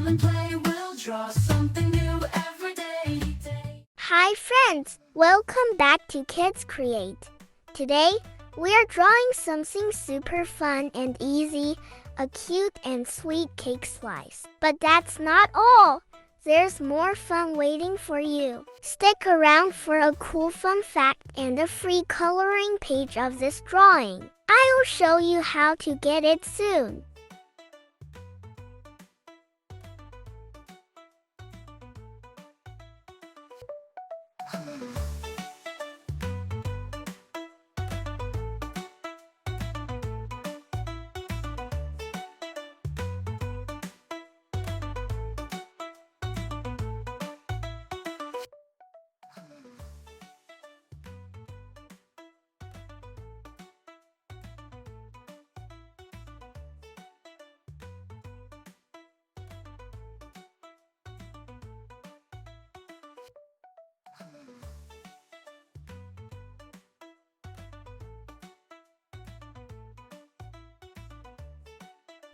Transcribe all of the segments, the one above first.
smile and play. We'll draw something new every day. Hi friends, welcome back to Kids Create. Today, we are drawing something super fun and easy, a cute and sweet cake slice. But that's not all. There's more fun waiting for you. Stick around for a cool fun fact and a free coloring page of this drawing. I'll show you how to get it soon.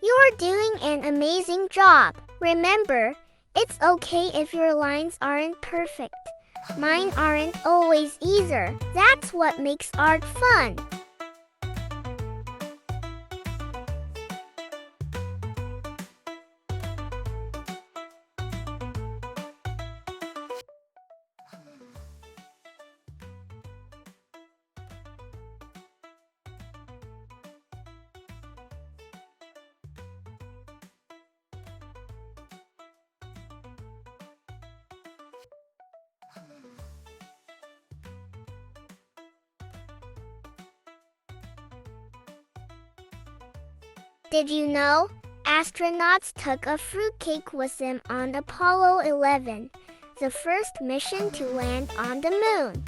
You're doing an amazing job. Remember, it's okay if your lines aren't perfect. Mine aren't always either. That's what makes art fun. Did you know? Astronauts took a fruitcake with them on Apollo 11, the first mission to land on the moon.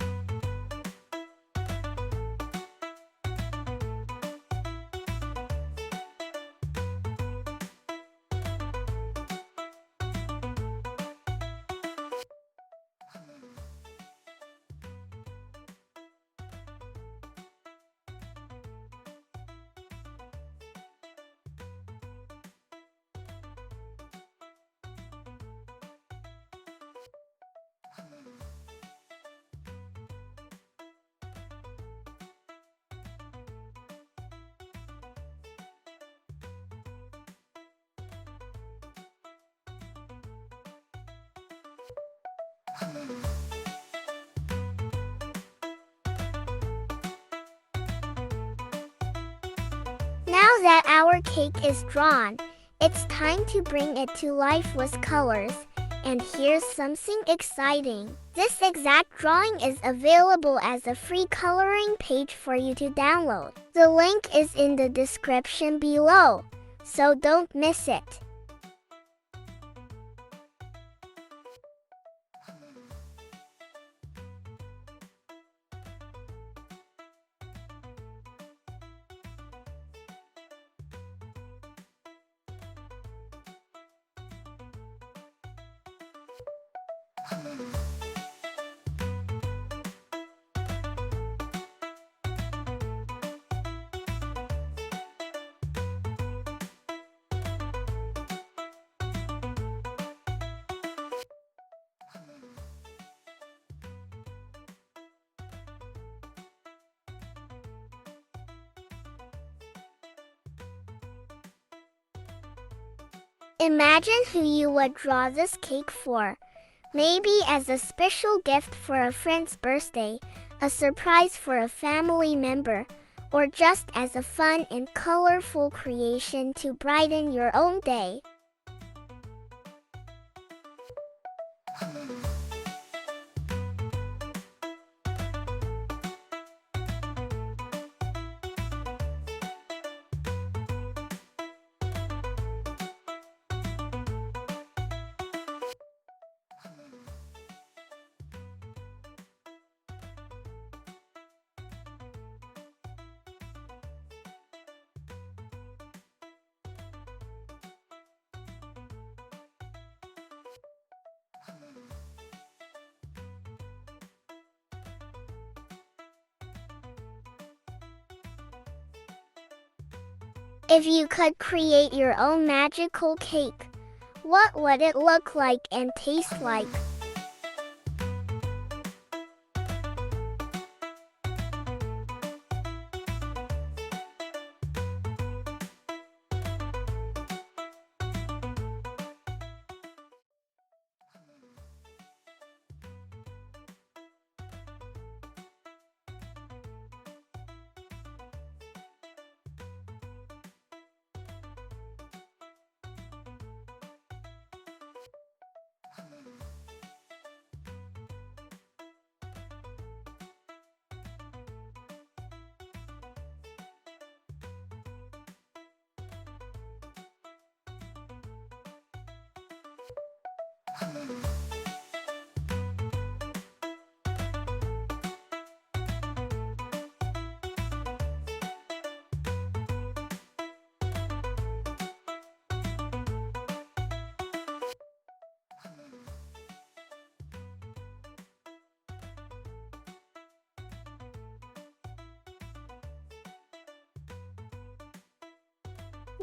Now that our cake is drawn, it's time to bring it to life with colors. And here's something exciting. This exact drawing is available as a free coloring page for you to download. The link is in the description below, so don't miss it. Imagine who you would draw this cake for. Maybe as a special gift for a friend's birthday, a surprise for a family member, or just as a fun and colorful creation to brighten your own day. If you could create your own magical cake, What would it look like and taste like?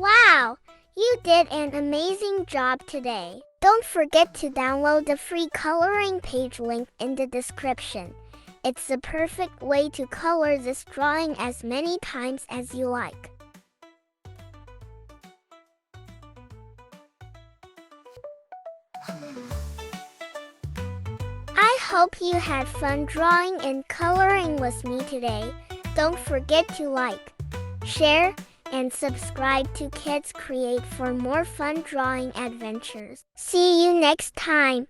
Wow! You did an amazing job today. Don't forget to download the free coloring page linked in the description. It's the perfect way to color this drawing as many times as you like. I hope you had fun drawing and coloring with me today. Don't forget to like, share, and subscribe to Kids Create for more fun drawing adventures. See you next time.